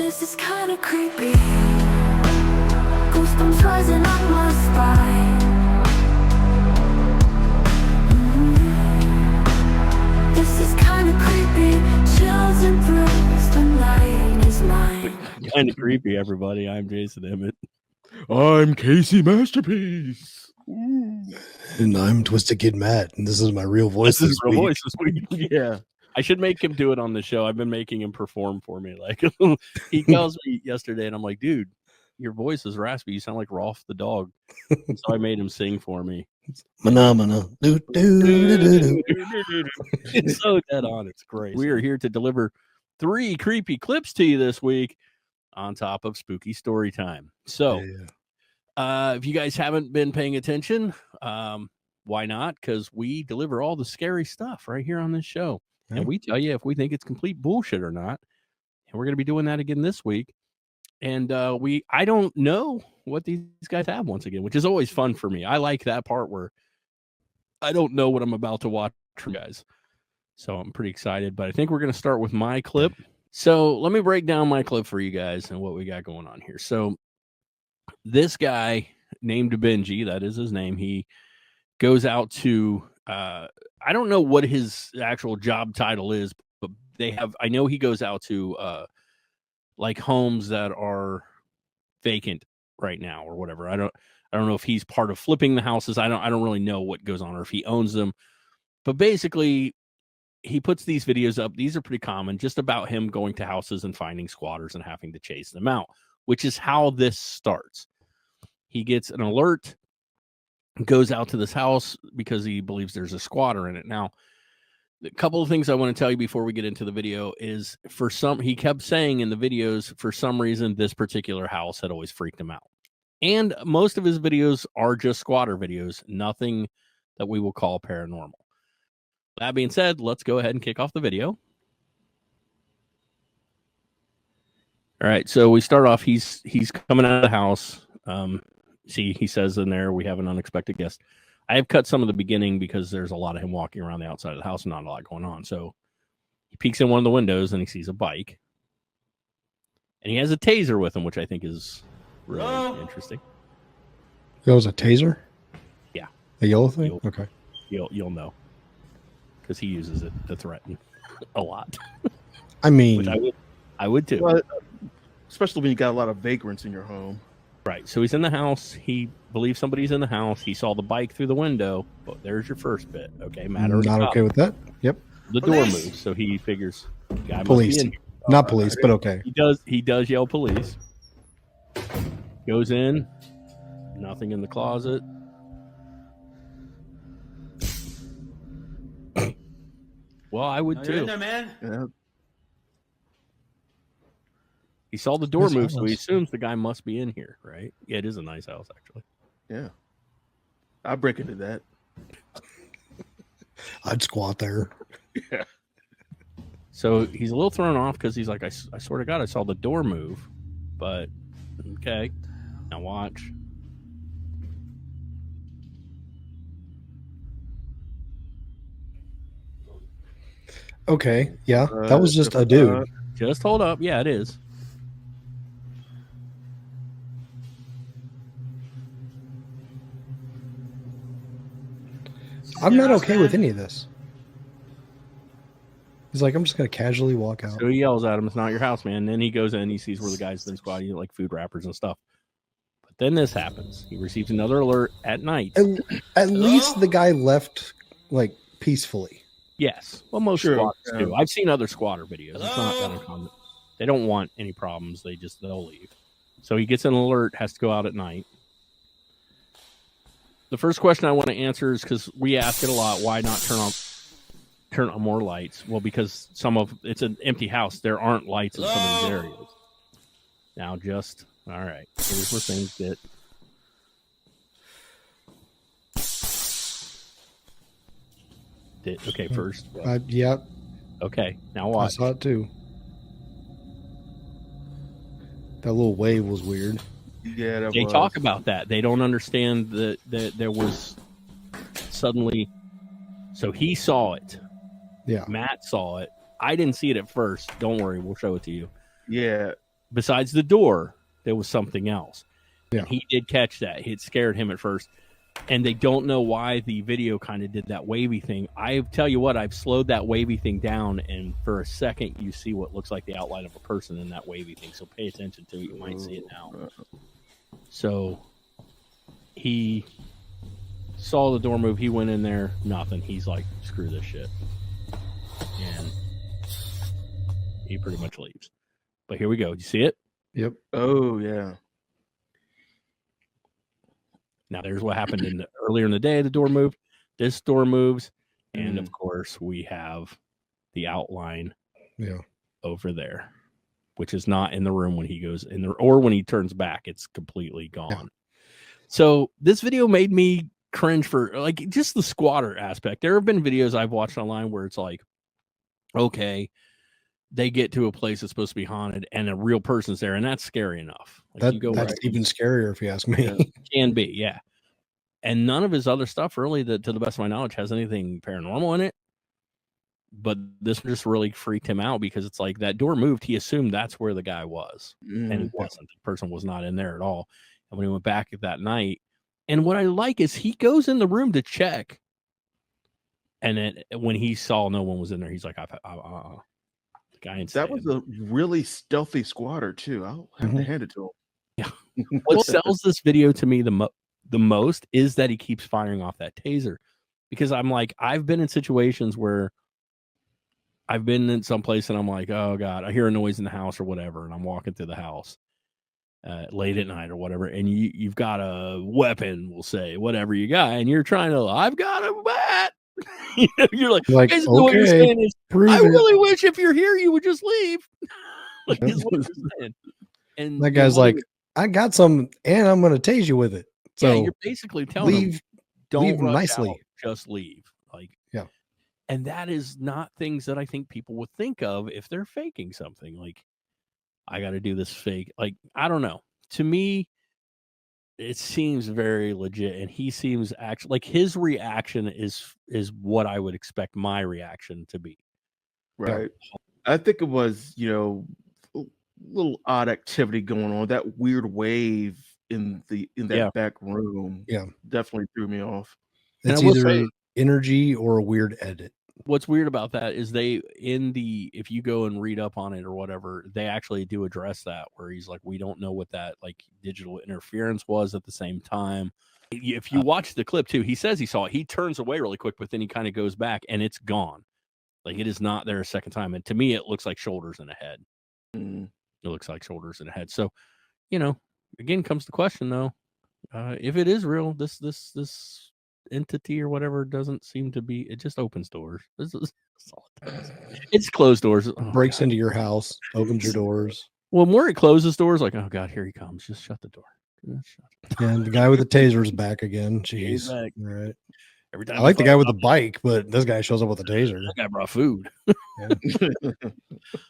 This is kinda creepy. Goosebumps rising up my spine. This is kinda creepy. Chills and thrills. The night is mine. Kinda creepy, everybody. I'm Jason Emmett. I'm Casey Masterpiece. And I'm Twisted Kid Matt, and this is my real voice. This is real voice this week. Yeah. I should make him do it on the show. I've been making him perform for me. Like he calls me yesterday, and I'm like, dude, your voice is raspy. You sound like Rolf the dog. And so I made him sing for me. Phenomena. It's so dead on. It's great. We are here to deliver 3 creepy clips to you this week on top of spooky story time. So if you guys haven't been paying attention, why not? Because we deliver all the scary stuff right here on this show. And we tell you if we think it's complete bullshit or not. And we're going to be doing that again this week. And I don't know what these guys have once again, which is always fun for me. I like that part where I don't know what I'm about to watch from guys. So I'm pretty excited. But I think we're going to start with my clip. So let me break down my clip for you guys and what we got going on here. So this guy named Benji, that is his name, he goes out to I don't know what his actual job title is, but I know he goes out to like homes that are vacant right now or whatever. I don't know if he's part of flipping the houses. I don't really know what goes on or if he owns them. But basically he puts these videos up. These are pretty common, just about him going to houses and finding squatters and having to chase them out, which is how this starts. He gets an alert, goes out to this house because he believes there's a squatter in it. Now, a couple of things I want to tell you before we get into the video is he kept saying in the videos, for some reason, this particular house had always freaked him out. And most of his videos are just squatter videos, nothing that we will call paranormal. That being said, let's go ahead and kick off the video. All right, so we start off, he's coming out of the house. See, he says in there, we have an unexpected guest. I have cut some of the beginning because there's a lot of him walking around the outside of the house and not a lot going on. So he peeks in one of the windows and he sees a bike. And he has a taser with him, which I think is really interesting. That was a taser? Yeah. A yellow thing? Okay. You'll know. Because he uses it to threaten a lot. I mean... Which I would too. Well, especially when you got a lot of vagrants in your home. Right. So he's in the house. He believes somebody's in the house. He saw the bike through the window. But there's your first bit. Okay. Matt not okay with that. Yep. The door moves. So he figures guy police. Must be in here. Not police, but okay. He does yell police. Goes in. Nothing in the closet. Well, I would too. In there, man. Yeah. He saw the door move, so he assumes the guy must be in here, right? Yeah, it is a nice house, actually. Yeah. I'd break into that. I'd squat there. Yeah. So he's a little thrown off because he's like, I swear to God, I saw the door move. But, okay. Now watch. Okay, yeah. That was just a dude. Just hold up. Yeah, it is. I'm not okay with any of this. He's like, I'm just going to casually walk out. So he yells at him, it's not your house, man. And then he goes in, he sees where the guy's been squatting, like food wrappers and stuff. But then this happens. He receives another alert at night. At least the guy left, like, peacefully. Yes. Well, most squatters do. I've seen other squatter videos. It's not that uncommon. They don't want any problems. They'll leave. So he gets an alert, has to go out at night. The first question I want to answer is because we ask it a lot. Why not turn on more lights? Well, because it's an empty house. There aren't lights in some of these areas. Now, all right. Here's where things get. Okay, first. Yeah. Okay, now watch. I saw it too. That little wave was weird. Yeah, they talk about that. They don't understand that there was suddenly. So he saw it. Yeah. Matt saw it. I didn't see it at first. Don't worry, we'll show it to you. Yeah. besides the door, there was something else. Yeah. And he did catch that. It scared him at first. And they don't know why the video kind of did that wavy thing. I tell you what, I've slowed that wavy thing down, and for a second, you see what looks like the outline of a person in that wavy thing. So pay attention to it. You might see it now. So he saw the door move. He went in there. Nothing. He's like, screw this shit. And he pretty much leaves. But here we go. Do you see it? Yep. Oh, yeah. Now, there's what happened earlier in the day. The door moved. This door moves. And, of course, we have the outline over there, which is not in the room when he goes in there, or when he turns back. It's completely gone. Yeah. So this video made me cringe for, like, just the squatter aspect. There have been videos I've watched online where it's like, okay, they get to a place that's supposed to be haunted and a real person's there, and that's scary enough. Like, that's even scarier if you ask me. Yeah, can be, yeah. And none of his other stuff really, to the best of my knowledge, has anything paranormal in it. But this just really freaked him out because it's like that door moved. He assumed that's where the guy was, and it wasn't. The person was not in there at all. And when he went back that night, and what I like is he goes in the room to check, and then when he saw no one was in there, he's like, that was a really stealthy squatter too. I'll have to hand it to him. Yeah. What sells this video to me the most is that he keeps firing off that taser, because I'm like, I've been in situations where I've been in some place and I'm like, oh God, I hear a noise in the house or whatever, and I'm walking through the house late at night or whatever, and you've got a weapon, we'll say, whatever you got, and you're trying to, I've got a bat. You're like okay, what you're saying is, I really wish if you're here you would just leave. Like, is what you're saying. And that guy's like, I got some, and I'm going to tase you with it. So yeah, you're basically telling him, don't leave rush nicely. Out, just leave. Like, yeah. And that is not things that I think people would think of if they're faking something. Like, I got to do this fake. Like, I don't know. To me, it seems very legit, and he seems actually like his reaction is what I would expect my reaction to be. Right. I think it was, a little odd activity going on. That weird wave in that back room. Yeah. Definitely threw me off. It's either energy or a weird edit. What's weird about that is if you go and read up on it or whatever, they actually do address that, where he's like, we don't know what that like digital interference was at the same time. If you watch the clip too, he says he saw it. He turns away really quick, but then he kind of goes back and it's gone. Like, it is not there a second time. And to me, it looks like shoulders and a head. It looks like shoulders and a head. So, again comes the question though, if it is real, this entity or whatever doesn't seem to be. It just opens doors. That's all it does. It's closed doors. Breaks into your house, opens your doors. Well, more it closes doors, like, oh God, here he comes. Just shut the door. And the guy with the taser is back again. Jeez. Back. All right. Every time I like the guy with the bike, but this guy shows up with a taser. That guy brought food.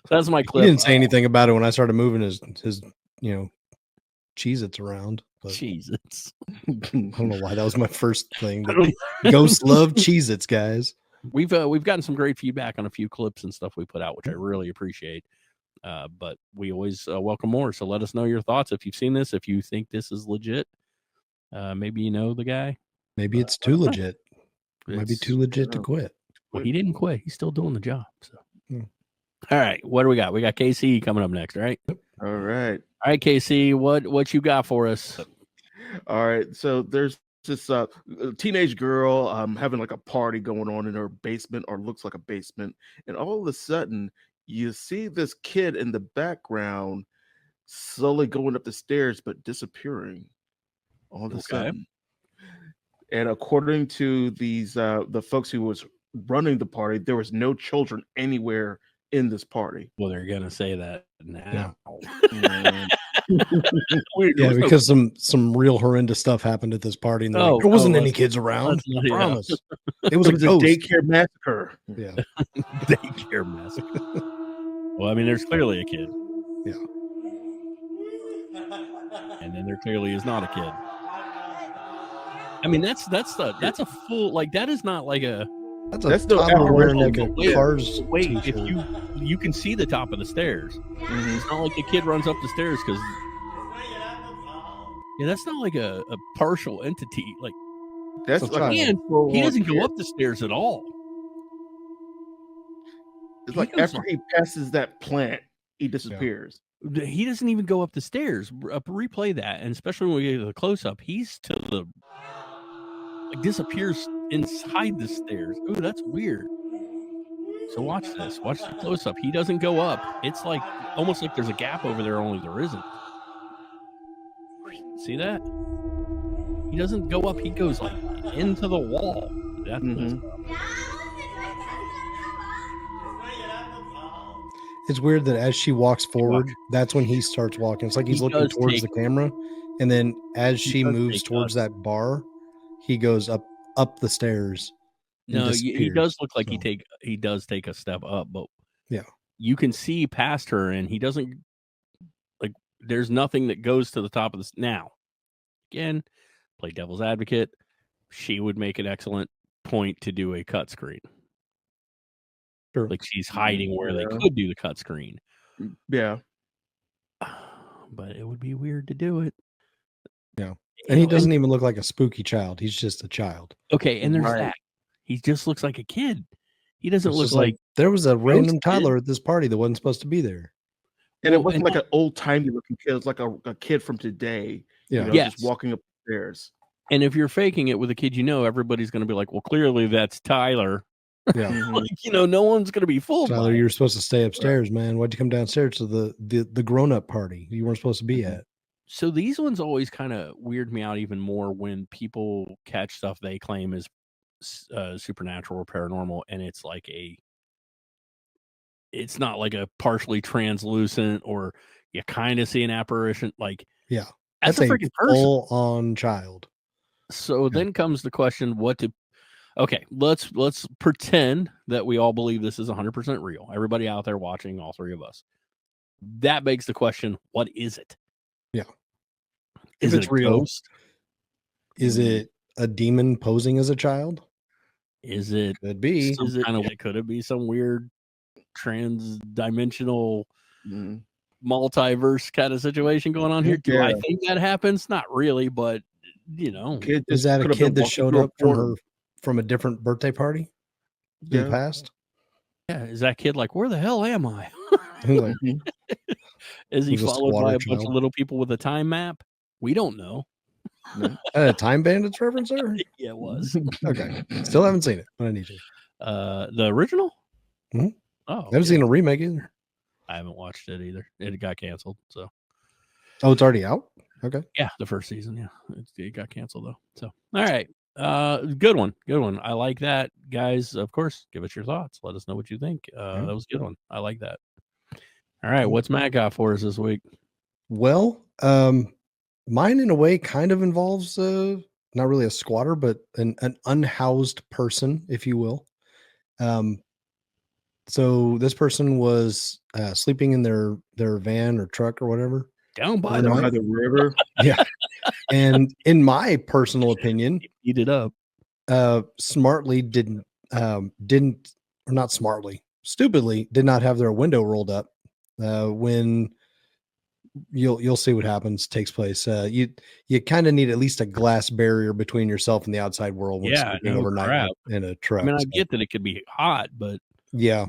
That's my clip. He didn't say anything about it when I started moving his Cheez-Its around. Cheez-Its. I don't know why that was my first thing. Ghosts love Cheez-Its, guys. We've gotten some great feedback on a few clips and stuff we put out, which I really appreciate. But we always welcome more. So let us know your thoughts if you've seen this, if you think this is legit. Maybe you know the guy. Maybe it's too legit. It might be too legit to quit. Well, he didn't quit. He's still doing the job. So, All right, what do we got? We got KC coming up next, right? All right, KC, what you got for us? All right, so there's this teenage girl having like a party going on in her basement, or looks like a basement, and all of a sudden you see this kid in the background slowly going up the stairs but disappearing all of a sudden. And according to these the folks who was running the party, there was no children anywhere in this party. Well, they're gonna say that now. Yeah, because some real horrendous stuff happened at this party, and there wasn't any kids around. I promise. It was a daycare massacre. Yeah. Daycare massacre. Well, I mean, there's clearly a kid. Yeah. And then there clearly is not a kid. I mean, that's a full, like, that is not like a, That's no toddler wearing like apparition. a Cars Wait, if t-shirt. you can see the top of the stairs. It's not like a kid runs up the stairs because that's not like a partial entity. Like That's It's a like child. and full he on doesn't go kid. up the stairs at all. It's He like goes after he passes that plant, he disappears. He doesn't even go up the stairs. Replay that, and especially when we get to the close up, he's to the disappears inside the stairs. Ooh, that's weird. So watch this. Watch the close up. He doesn't go up. It's like almost like there's a gap over there, only there isn't. See that? He doesn't go up. He goes like into the wall. That's messed up. It's weird that as she walks forward, that's when he starts walking. It's like he's looking towards the camera, and then as she moves towards that bar, he goes up the stairs. No, he does look like he does take a step up, but you can see past her, and he doesn't like. There's nothing that goes to the top of this. Now, again, play devil's advocate. She would make an excellent point to do a cut screen. Sure. Like she's hiding where they could do the cut screen. Yeah. But it would be weird to do it. Yeah. And he doesn't even look like a spooky child. He's just a child. Okay, and there's that. He just looks like a kid. He doesn't look like there was a random toddler at this party that wasn't supposed to be there. And it wasn't like an old timey looking kid. It was like a kid from today. Yeah. Just walking up the stairs. And if you're faking it with a kid, everybody's going to be like, well, clearly that's Tyler. Yeah. No one's going to be fooled. Tyler, you were supposed to stay upstairs, man. Why'd you come downstairs to the grown-up party you weren't supposed to be at? So these ones always kind of weird me out even more when people catch stuff they claim is supernatural or paranormal, and it's not like a partially translucent or you kind of see an apparition. Like, that's a freaking person. Full-on child. So then comes the question, okay, let's pretend that we all believe this is 100% real. Everybody out there watching, all three of us. That begs the question, what is it? Yeah. Is it real? Ghost? Is it a demon posing as a child? Is it could be could it be some weird trans-dimensional multiverse kind of situation going on here? Do I think that happens? Not really, but is that a kid that showed up from a different birthday party in the past? Yeah, is that kid like, where the hell am I? Is he followed by a bunch of little people with a time map? We don't know. A Time Bandits reference there? Yeah, it was. Okay. Still haven't seen it, but I need to. The original? Mm-hmm. Oh, I haven't seen a remake either. I haven't watched it either. It got canceled. So. Oh, it's already out? Okay. Yeah, the first season. Yeah, it got canceled though. So, all right. Good one. I like that, guys. Of course, give us your thoughts. Let us know what you think. That was a good one. I like that. All right, what's Matt got for us this week? Well, mine in a way kind of involves not really a squatter, but an unhoused person, if you will. So this person was sleeping in their van or truck or whatever down by the river. Yeah. And in my personal opinion, eat it up. Stupidly did not have their window rolled up. When you'll see what happens takes place. You kind of need at least a glass barrier between yourself and the outside world when sleeping overnight in a truck. I mean, I get that it could be hot, but yeah.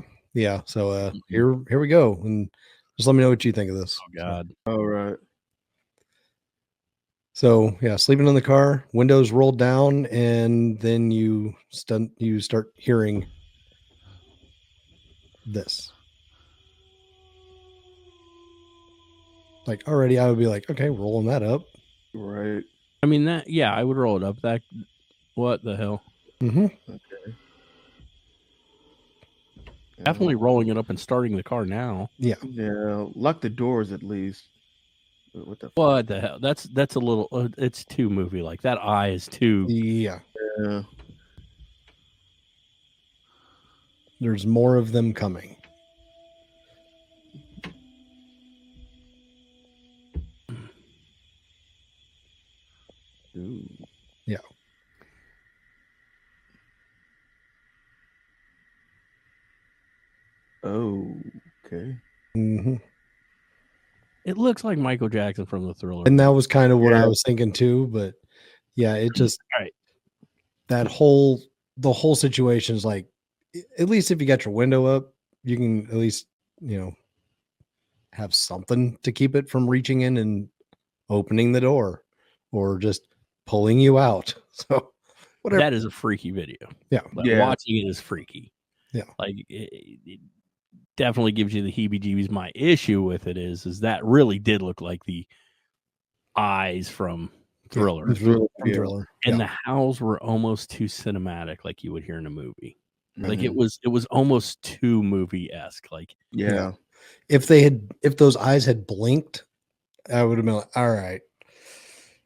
So here we go, and just let me know what you think of this. Oh God! All right. So sleeping in the car, windows rolled down, and then you start hearing this. Like already, I would be like, okay, rolling that up. Right. I mean I would roll it up. That what the hell? Mm-hmm. Okay. Definitely rolling it up and starting the car now. Yeah. Lock the doors at least. What the hell? That's a little. It's too movie like that. Eye is too. Yeah. Yeah. There's more of them coming. Ooh. Yeah. It looks like Michael Jackson from the Thriller. And that was kind of what I Yeah. was thinking too. But yeah, it just Right. the whole situation is like, at least if you got your window up, you can at least, have something to keep it from reaching in and opening the door or just pulling you out. So whatever. That is a freaky video. Yeah. Like, Yeah. watching it is freaky. Yeah. Like it definitely gives you the heebie-jeebies. My issue with it is that really did look like the eyes from Thriller. From Yeah. Thriller. And Yeah. the howls were almost too cinematic, like you would hear in a movie. Like it Mhm. was almost too movie-esque. Like Yeah. If those eyes had blinked, I would have been like, all right.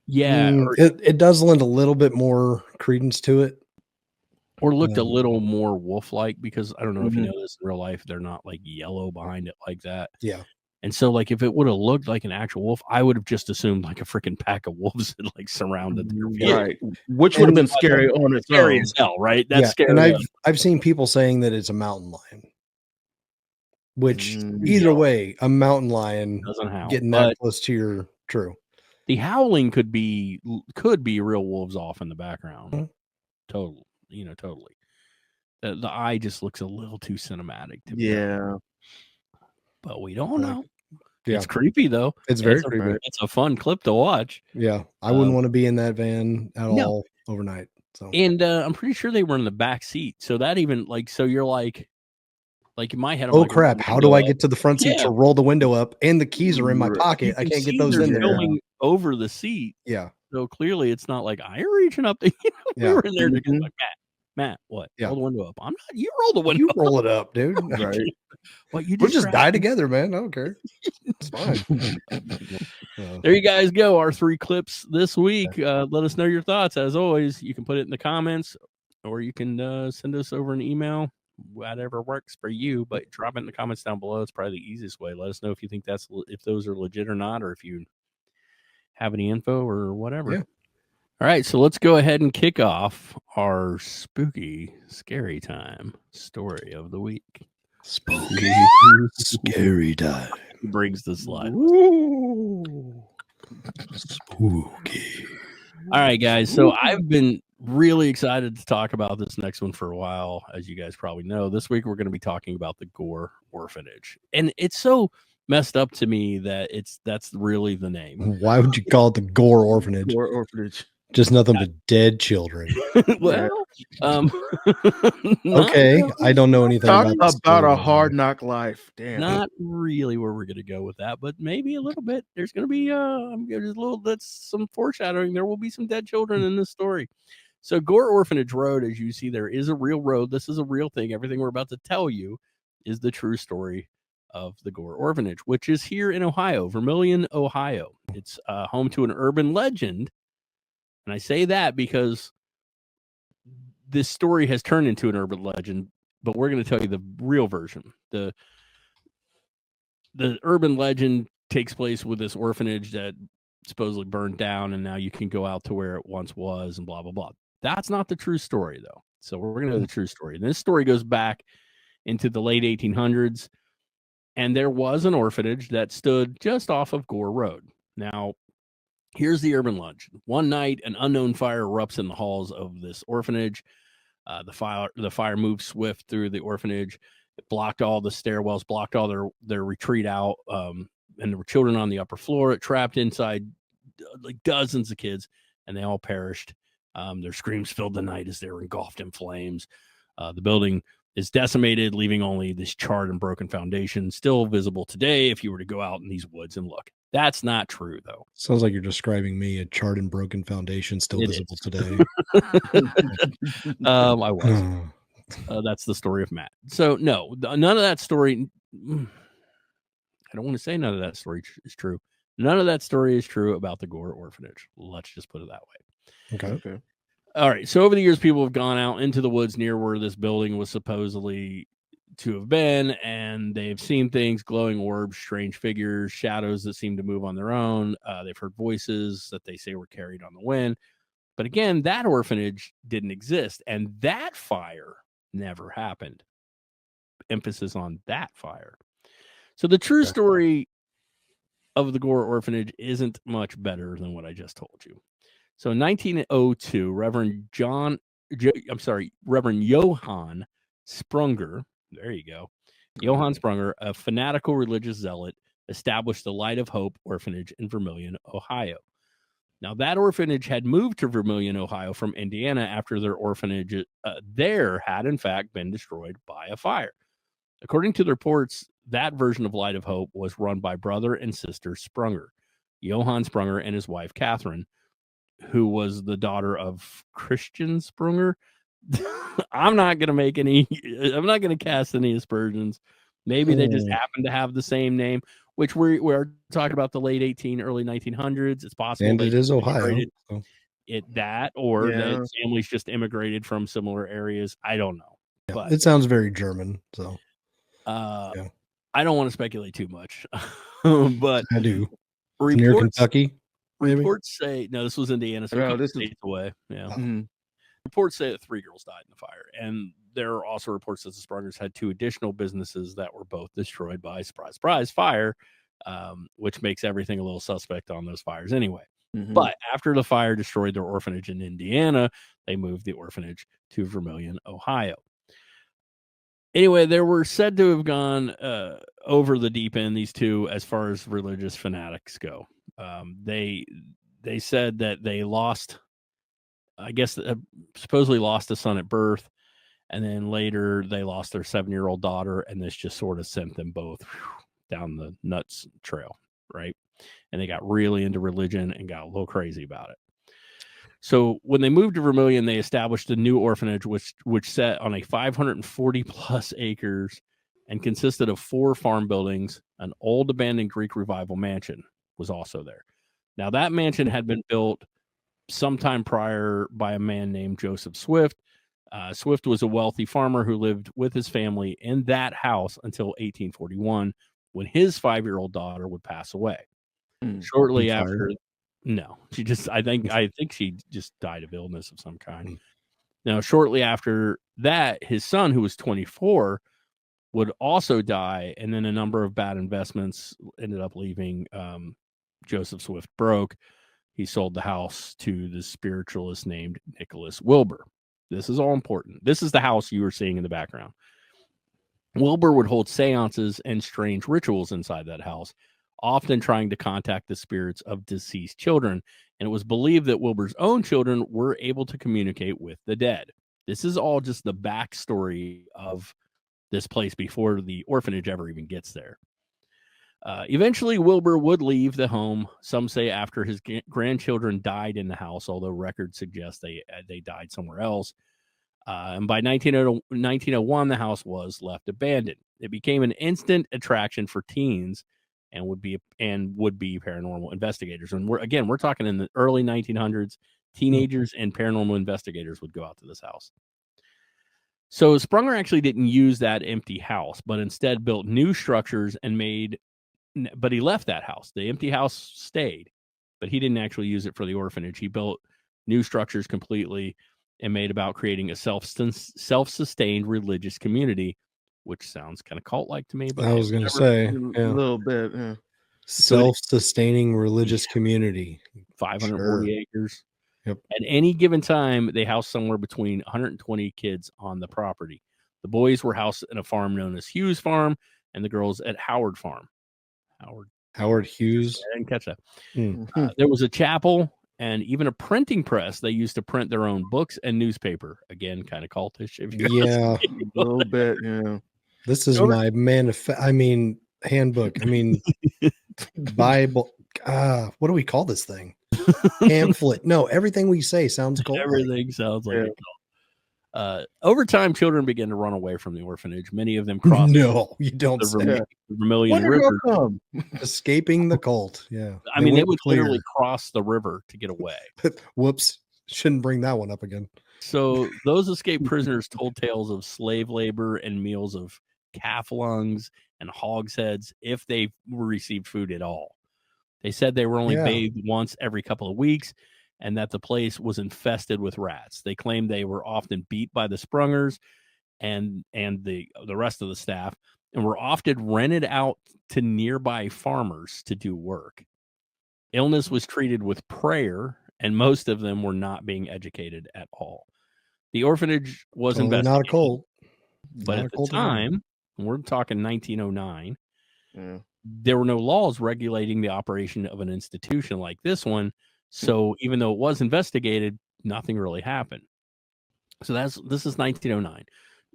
yeah, It does lend a little bit more credence to it. or looked a Um, little more wolf-like, because I don't know if you Mhm. know this in real life, they're not like yellow behind it like that. Yeah. And so, like, if it would have looked like an actual wolf, I would have just assumed like a freaking pack of wolves had like surrounded their vehicle. Right. Which would have been And- scary on its Scary own. as hell, right? That's yeah. scary. And enough. I've seen people saying that it's a mountain lion. Which either Yeah. way, a mountain lion Doesn't howl, getting but that close to your true. the howling could be real wolves off in the background. Mhm. Totally. The eye just looks a little too cinematic to me. Yeah. But we don't know. Yeah. It's creepy though. It's very a- creepy. It's a fun clip to watch. Yeah. I wouldn't Um, want to be in that van at no. all overnight. So And I'm pretty sure they were in the back seat. So that even so you're like in my head, I'm oh like, crap, how do I get to the front seat Yeah. to roll the window up and the keys are in my Right. pocket? I can't get those they're in there. filming over the seat. Yeah. So clearly it's not like I'm reaching up to we Yeah. were in there just Mhm. like Matt, what? Yeah. Roll the window up. I'm not. You roll the window. You up. roll it up, dude. Right. What you We'll just grabbed die me. together, man. I don't care. It's fine. There you guys go. Our 3 clips this week. Let us know your thoughts. As always, you can put it in the comments, or you can send us over an email. Whatever works for you, but drop it in the comments down below. It's probably the easiest way. Let us know if you think if those are legit or not, or if you have any info or whatever. Yeah. All right, so let's go ahead and kick off our spooky, scary time story of the week. Spooky, scary time. Who brings the slide? Ooh. Spooky. All right, guys. So I've been really excited to talk about this next one for a while. As you guys probably know, this week we're going to be talking about the Gore Orphanage. And it's so messed up to me that that's really the name. Why would you call it the Gore Orphanage? Gore Orphanage. Just nothing but dead children. Well, not Okay, I don't know anything Talk about this about a story. hard knock life. Damn. not really where we're going to go with that, but maybe a little bit. There's going to be that's some foreshadowing. There will be some dead children in this story. So Gore Orphanage Road, as you see, there is a real road. This is a real thing. Everything we're about to tell you is the true story of the Gore Orphanage, which is here in Ohio, Vermilion, Ohio. It's home to an urban legend. And I say that because this story has turned into an urban legend, but we're going to tell you the real version. The urban legend takes place with this orphanage that supposedly burned down, and now you can go out to where it once was and blah, blah, blah. That's not the true story, though. So we're going to know the true story. And this story goes back into the late 1800s, and there was an orphanage that stood just off of Gore Road. Now, here's the urban legend. One night, an unknown fire erupts in the halls of this orphanage. The fire moved swift through the orphanage. It blocked all the stairwells, blocked all their retreat out, and there were children on the upper floor. It trapped inside like dozens of kids, and they all perished. Their screams filled the night as they were engulfed in flames. The building is decimated, leaving only this charred and broken foundation still visible today if you were to go out in these woods and look. That's not true, though. Sounds like you're describing me, a charred and broken foundation still It visible is. today. I was. That's the story of Matt. So, no, none of that story. I don't want to say none of that story is true. None of that story is true about the Gore Orphanage. Let's just put it that way. Okay. Okay. All right. So over the years, people have gone out into the woods near where this building was supposedly to have been, and they've seen things, glowing orbs, strange figures, shadows that seem to move on their own. They've heard voices that they say were carried on the wind. But again, that orphanage didn't exist, and that fire never happened. Emphasis on that fire. So the true story of the Gore Orphanage isn't much better than what I just told you. So in 1902, Reverend Johann Sprunger, there you go, Johann Sprunger, a fanatical religious zealot, established the Light of Hope Orphanage in Vermilion, Ohio. Now, that orphanage had moved to Vermilion, Ohio from Indiana after their orphanage there had, in fact, been destroyed by a fire. According to the reports, that version of Light of Hope was run by brother and sister Sprunger, Johann Sprunger and his wife, Catherine, who was the daughter of Christian Sprunger. I'm not going to cast any aspersions. Maybe they just happen to have the same name, which we're talking about the late early 1900s. It's possible. And it is Ohio. So. That families just immigrated from similar areas. I don't know. Yeah, but it sounds very German. So I don't want to speculate too much. But I do. Near Kentucky? Maybe? Reports say no, this was Indiana, so this states away. Yeah. Mm-hmm. Reports say that 3 girls died in the fire, and there are also reports that the Sprungers had 2 additional businesses that were both destroyed by surprise fire, which makes everything a little suspect on those fires anyway. Mm-hmm. But after the fire destroyed their orphanage in Indiana, they moved the orphanage to Vermilion, Ohio. Anyway, they were said to have gone over the deep end, these 2, as far as religious fanatics go. They said that they lost, I guess, supposedly lost a son at birth, and then later they lost their 7-year-old daughter, and this just sort of sent them both down the nuts trail, right? And they got really into religion and got a little crazy about it. So when they moved to Vermilion, they established a new orphanage, which sat on a 540 plus acres and consisted of 4 farm buildings. An old abandoned Greek Revival mansion was also there. Now, that mansion had been built sometime prior by a man named Joseph Swift. Swift was a wealthy farmer who lived with his family in that house until 1841, when his 5-year-old daughter would pass away. Shortly after. No, I think she just died of illness of some kind. Now, shortly after that, his son, who was 24, would also die. And then a number of bad investments ended up leaving Joseph Swift broke. He sold the house to the spiritualist named Nicholas Wilbur. This is all important. This is the house you were seeing in the background. Wilbur would hold seances and strange rituals inside that house, often trying to contact the spirits of deceased children, and it was believed that Wilbur's own children were able to communicate with the dead. This is all just the backstory of this place before the orphanage ever even gets there. Eventually, Wilbur would leave the home, some say after his grandchildren died in the house, although records suggest they died somewhere else. And by 1901, the house was left abandoned. It became an instant attraction for teens and would be paranormal investigators. And we're talking in the early 1900s. Teenagers and paranormal investigators would go out to this house. So Sprunger actually didn't use that empty house, but instead built new structures but he left that house. The empty house stayed, but he didn't actually use it for the orphanage. He built new structures completely and made about creating a self-sustained religious community, which sounds kind of cult-like to me. But I was going to say, a little bit, yeah. Self-sustaining religious community, 540 acres. Yep. At any given time, they housed somewhere between 120 kids on the property. The boys were housed in a farm known as Hughes Farm, and the girls at Howard Farm. Howard Hughes. I didn't catch that. There was a chapel and even a printing press. They used to print their own books and newspaper. Again, kind of cultish. Yeah, a little bit. Yeah. This is my handbook. Bible. What do we call this thing? Pamphlet. No, everything we say sounds cool. Everything sounds like a cult. Over time, children began to run away from the orphanage. Many of them crossed. No, you don't say. Vermilion River, escaping the cult. Yeah, they would literally cross the river to get away. Whoops! Shouldn't bring that one up again. So those escaped prisoners told tales of slave labor and meals of calf lungs and hogs' heads if they received food at all. They said they were only bathed once every couple of weeks, and that the place was infested with rats. They claimed they were often beat by the Sprungers and the rest of the staff, and were often rented out to nearby farmers to do work. Illness was treated with prayer, and most of them were not being educated at all. The orphanage was Totally not a investigated, cult. but Not at a the cult at all. time, we're talking 1909, Yeah. there were no laws regulating the operation of an institution like this one. So even though it was investigated, nothing really happened. So this is 1909.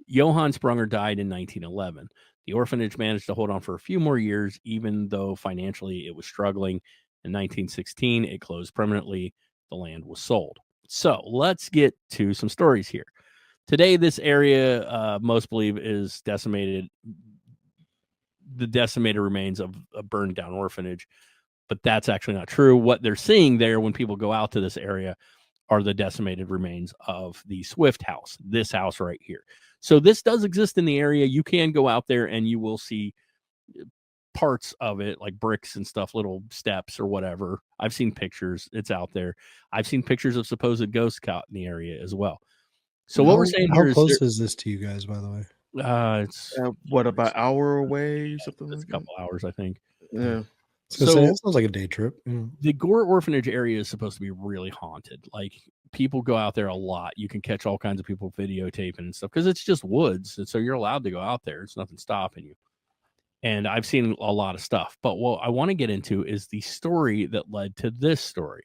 Johann Sprunger died in 1911. The orphanage managed to hold on for a few more years, even though financially it was struggling. In 1916, it closed permanently. The land was sold. So let's get to some stories here. Today, this area, most believe, is decimated. The decimated remains of a burned down orphanage, but that's actually not true. What they're seeing there when people go out to this area are the decimated remains of the Swift house, this house right here. So this does exist in the area. You can go out there and you will see parts of it, like bricks and stuff, little steps or whatever. I've seen pictures. It's out there. I've seen pictures of supposed ghosts caught in the area as well. So what we're saying here how is close is this to you guys, by the way? It's What, about an hour away, something it's like a couple hours, I think. that? Yeah. I was gonna say, it sounds like a day trip. Yeah. The Gore Orphanage area is supposed to be really haunted. Like, people go out there a lot. You can catch all kinds of people videotaping and stuff because it's just woods, and so you're allowed to go out there. It's nothing stopping you. And I've seen a lot of stuff. But what I want to get into is the story that led to this story.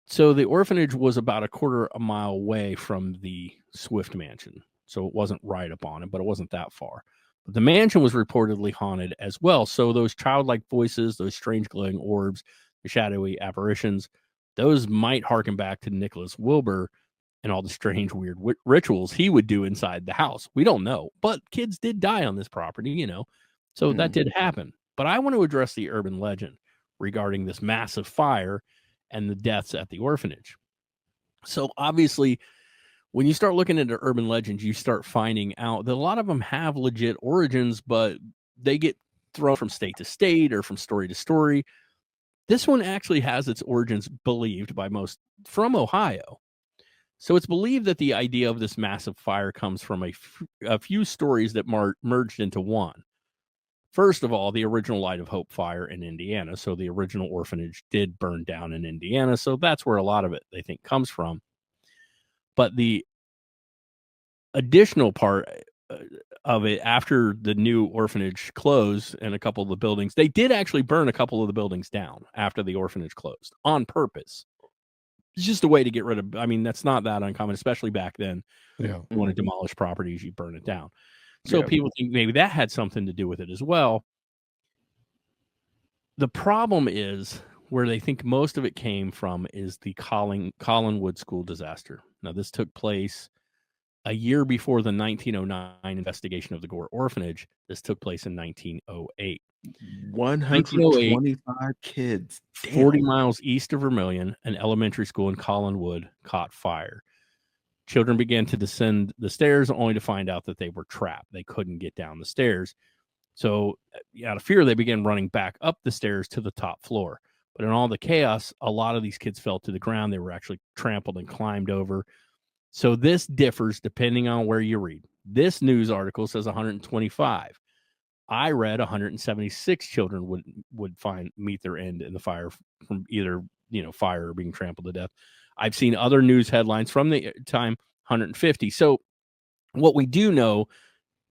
So the orphanage was about a quarter a mile away from the Swift mansion. So it wasn't right up on it, but it wasn't that far. But the mansion was reportedly haunted as well. So those childlike voices, those strange glowing orbs, the shadowy apparitions, those might harken back to Nicholas Wilbur and all the strange, weird rituals he would do inside the house. We don't know, but kids did die on this property, you know. So that did happen. But I want to address the urban legend regarding this massive fire and the deaths at the orphanage. So obviously, when you start looking into urban legends, you start finding out that a lot of them have legit origins, but they get thrown from state to state or from story to story. This one actually has its origins, believed by most, from Ohio. So it's believed that the idea of this massive fire comes from a few stories that merged into one. First of all, the original Light of Hope fire in Indiana. So the original orphanage did burn down in Indiana. So that's where a lot of it, they think, comes from. But the additional part of it, after the new orphanage closed and a couple of the buildings, they did actually burn a couple of the buildings down after the orphanage closed on purpose. It's just a way to get rid of, I mean, that's not that uncommon, especially back then. Yeah. You want to demolish properties, you burn it down. So people think maybe that had something to do with it as well. The problem is, where they think most of it came from, is the Collinwood school disaster. Now, this took place a year before the 1909 investigation of the Gore Orphanage. This took place in 1908. 125 kids. 40 miles east of Vermilion, an elementary school in Collinwood caught fire. Children began to descend the stairs only to find out that they were trapped. They couldn't get down the stairs. So out of fear, they began running back up the stairs to the top floor. But in all the chaos, a lot of these kids fell to the ground. They were actually trampled and climbed over. So this differs depending on where you read. This news article says 125. I read 176 children would meet their end in the fire from either, fire or being trampled to death. I've seen other news headlines from the time 150. So what we do know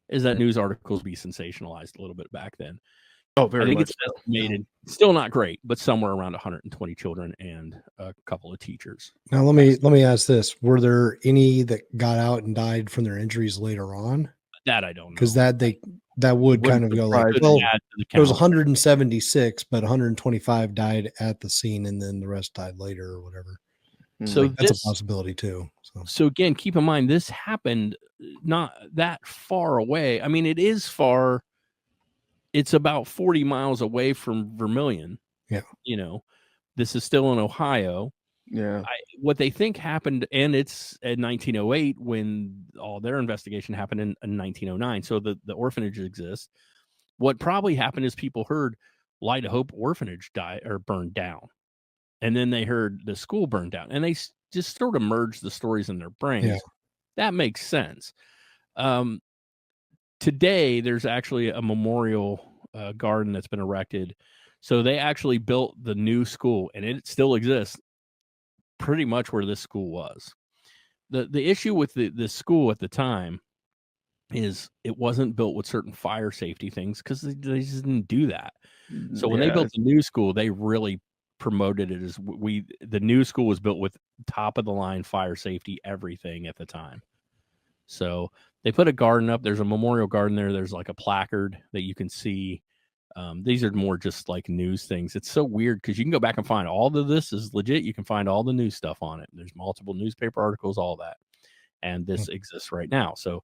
is that news articles be sensationalized a little bit back then. Oh, very I think much. it's estimated, still not great, but somewhere around 120 children and a couple of teachers. Now let me ask this: were there any that got out and died from their injuries later on? That I don't know, because that would kind of go like, well, there was 176, but 125 died at the scene, and then the rest died later or whatever. So like, that's a possibility too. So again, keep in mind, this happened not that far away. I mean, it is far. It's about 40 miles away from Vermilion. Yeah. This is still in Ohio. Yeah. What they think happened, and it's in 1908 when all their investigation happened in 1909. So the orphanage exists. What probably happened is people heard Light of Hope Orphanage die or burned down. And then they heard the school burned down, and they just sort of merged the stories in their brains. Yeah. That makes sense. today there's actually a memorial garden that's been erected. So they actually built the new school, and it still exists pretty much where this school was. The issue with this school at the time is it wasn't built with certain fire safety things because they just didn't do that. So when they built the new school, they really promoted it as the new school was built with top of the line fire safety everything at the time. So they put a garden up. There's a memorial garden there. There's like a placard that you can see. These are more just like news things. It's so weird because you can go back and find all of this is legit. You can find all the news stuff on it. There's multiple newspaper articles, all that. And this exists right now. So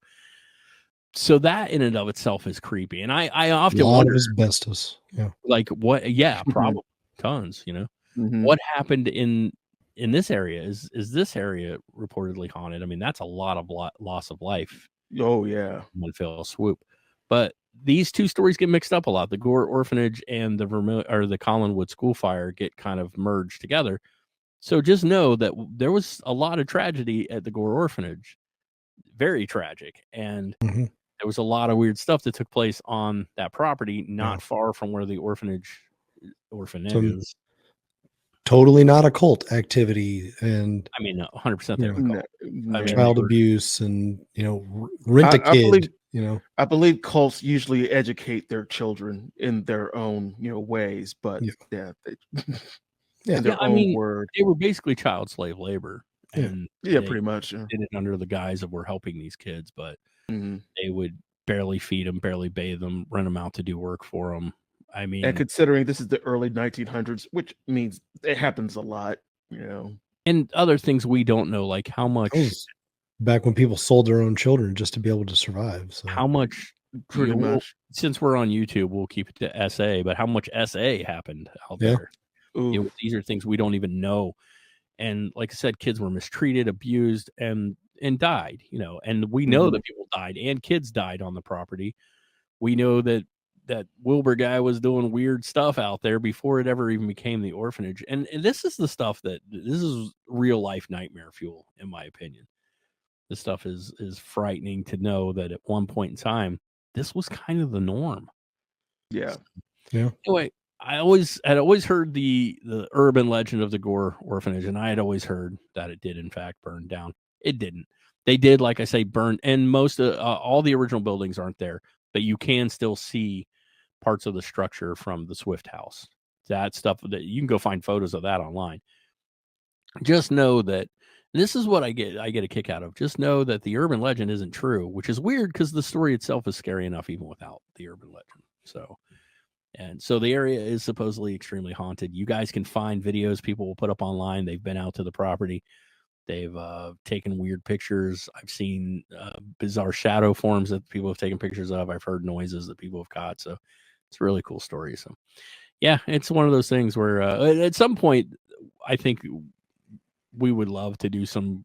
that in and of itself is creepy. And I often wonder, asbestos. Yeah. Like what? Yeah, probably tons, what happened in this area? Is this area reportedly haunted? I mean, that's a lot of loss of life. Oh yeah. In one fell swoop. But these two stories get mixed up a lot. The Gore Orphanage and the Collinwood School fire get kind of merged together. So just know that there was a lot of tragedy at the Gore Orphanage. Very tragic. And there was a lot of weird stuff that took place on that property, not far from where the orphanage is. Totally not occult activity, and I mean, 100% there. Child abuse, and rent a kid. I believe cults usually educate their children in their own ways, but I mean, they were basically child slave labor, and pretty much did it under the guise of we're helping these kids, but they would barely feed them, barely bathe them, rent them out to do work for them. I mean, and considering this is the early 1900s, which means it happens a lot, and other things we don't know, like how much back when people sold their own children just to be able to survive. So how much, pretty much. Since we're on YouTube, we'll keep it to SA, but how much SA happened out there? These are things we don't even know. And like I said, kids were mistreated, abused, and died, and we know that people died and kids died on the property. We know that Wilbur guy was doing weird stuff out there before it ever even became the orphanage. And this is the stuff this is real life nightmare fuel, in my opinion. This stuff is frightening to know that at one point in time, this was kind of the norm. Yeah. Anyway, I had always heard the urban legend of the Gore Orphanage, and I had always heard that it did in fact burn down. It didn't. They did, like I say, burn, and most of all the original buildings aren't there, but you can still see parts of the structure from the Swift house. That stuff that you can go find photos of that online. Just know that this is what I get a kick out of. Just know that the urban legend isn't true, which is weird because the story itself is scary enough even without the urban legend. So the area is supposedly extremely haunted. You guys can find videos people will put up online. They've been out to the property. They've taken weird pictures. I've seen bizarre shadow forms that people have taken pictures of. I've heard noises that people have caught. So it's a really cool story. So yeah, it's one of those things where at some point, I think we would love to do some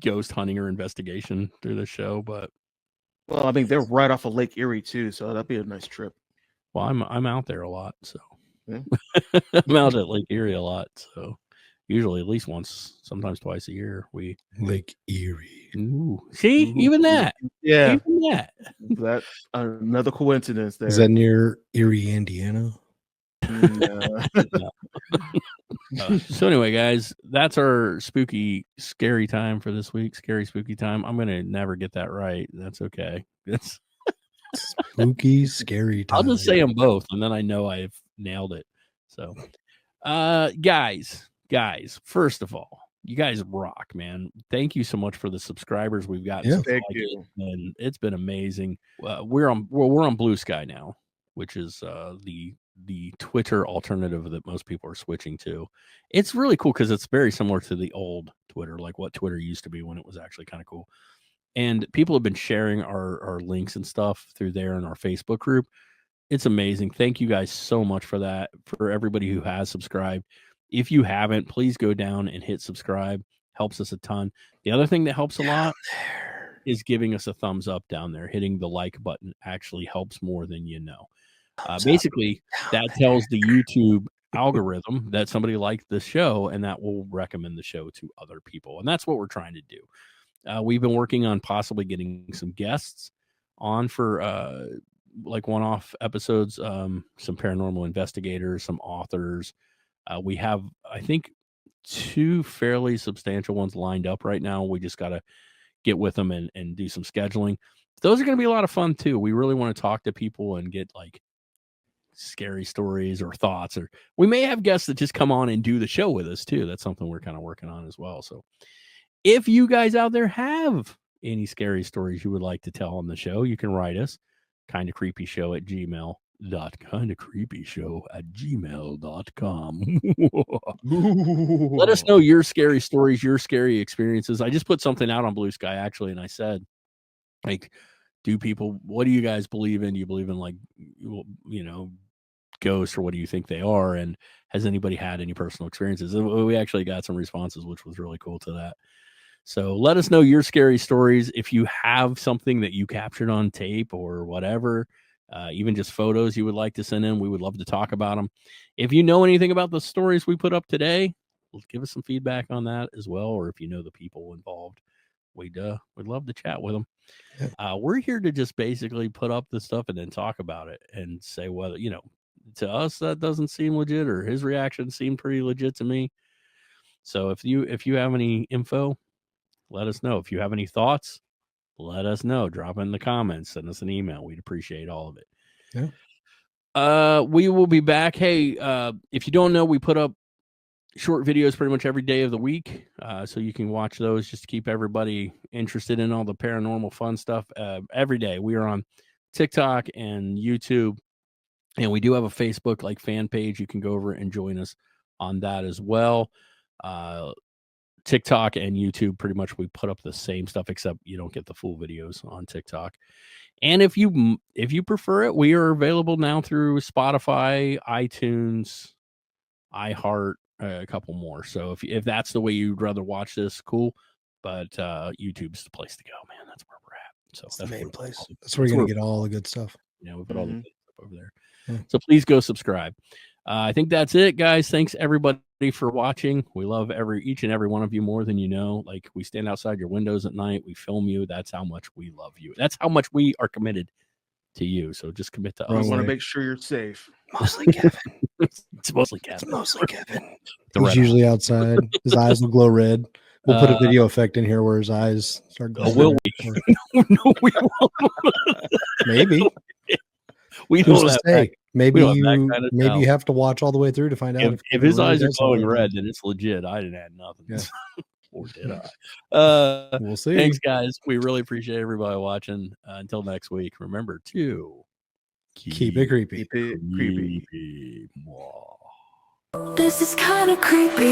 ghost hunting or investigation through the show. But well, I mean, they're right off of Lake Erie too, so that'd be a nice trip. Well, I'm out there a lot, so I'm out at Lake Erie a lot, so usually at least once, sometimes twice a year. Lake Erie. Ooh. See, even that. Yeah, even that. That's another coincidence there. Is that near Erie, Indiana? No. So anyway, guys, that's our spooky, scary time for this week. Scary, spooky time. I'm gonna never get that right. That's okay. It's spooky, scary time. I'll just say them both, and then I know I've nailed it. So, guys, first of all, you guys rock, man. Thank you so much for the subscribers we've got. Yeah, thank you. And it's been amazing. We're on Bluesky now, which is the Twitter alternative that most people are switching to. It's really cool because it's very similar to the old Twitter, like what Twitter used to be when it was actually kind of cool. And people have been sharing our links and stuff through there in our Facebook group. It's amazing. Thank you guys so much for that. For everybody who has subscribed. If you haven't, please go down and hit subscribe. Helps us a ton. The other thing that helps a lot is giving us a thumbs up down there. Hitting the like button actually helps more than you know. Basically, that tells the YouTube algorithm that somebody liked the show, and that will recommend the show to other people. And that's what we're trying to do. We've been working on possibly getting some guests on for like one-off episodes, some paranormal investigators, some authors. We have, I think, 2 fairly substantial ones lined up right now. We just got to get with them and do some scheduling. Those are going to be a lot of fun too. We really want to talk to people and get like scary stories or thoughts, or we may have guests that just come on and do the show with us too. That's something we're kind of working on as well. So if you guys out there have any scary stories you would like to tell on the show, you can write us KindaCreepyShow@gmail.com. KindaCreepyShow@gmail.com. Let us know your scary stories, your scary experiences. I just put something out on Bluesky actually, and I said, like, what do you guys believe in? Do you believe in, like, you know, ghosts, or what do you think they are? And has anybody had any personal experiences? And we actually got some responses, which was really cool to that. So let us know your scary stories. If you have something that you captured on tape or whatever, even just photos you would like to send in, we would love to talk about them. If you know anything about the stories we put up today, give us some feedback on that as well. Or if you know the people involved, we'd love to chat with them. Yeah. We're here to just basically put up the stuff and then talk about it and say whether, you know, to us that doesn't seem legit, or his reaction seemed pretty legit to me. So if you have any info, let us know. If you have any thoughts, let us know. Drop in the comments, send us an email. We'd appreciate all of it. Yeah. We will be back. Hey, if you don't know, we put up short videos pretty much every day of the week. So you can watch those just to keep everybody interested in all the paranormal fun stuff. Every day we are on TikTok and YouTube, and we do have a Facebook fan page. You can go over and join us on that as well. TikTok and YouTube, pretty much we put up the same stuff, except you don't get the full videos on TikTok. And if you prefer it, we are available now through Spotify, iTunes, iHeart, a couple more. So if that's the way you'd rather watch this, cool. But YouTube's the place to go, man. That's where we're at. So that's the main place. That's where you're gonna get all the good stuff. Yeah, we put all the good stuff over there. Yeah. So please go subscribe. I think that's it, guys. Thanks everybody for watching. We love each and every one of you more than you know. Like, we stand outside your windows at night. We film you. That's how much we love you. That's how much we are committed to you. So just commit to us. We want to make sure you're safe. Mostly Kevin. It's mostly Kevin. It's mostly Kevin. He's usually outside. His eyes will glow red. We'll put a video effect in here where his eyes start glowing. Will we? No, we won't. Maybe. We don't have Maybe you have to watch all the way through to find out if his eyes are glowing red, then it's legit. I didn't add nothing. Yeah. Or did I? We'll see. Thanks, guys. We really appreciate everybody watching. Until next week, remember to keep it creepy. Keep it creepy. This is kind of creepy.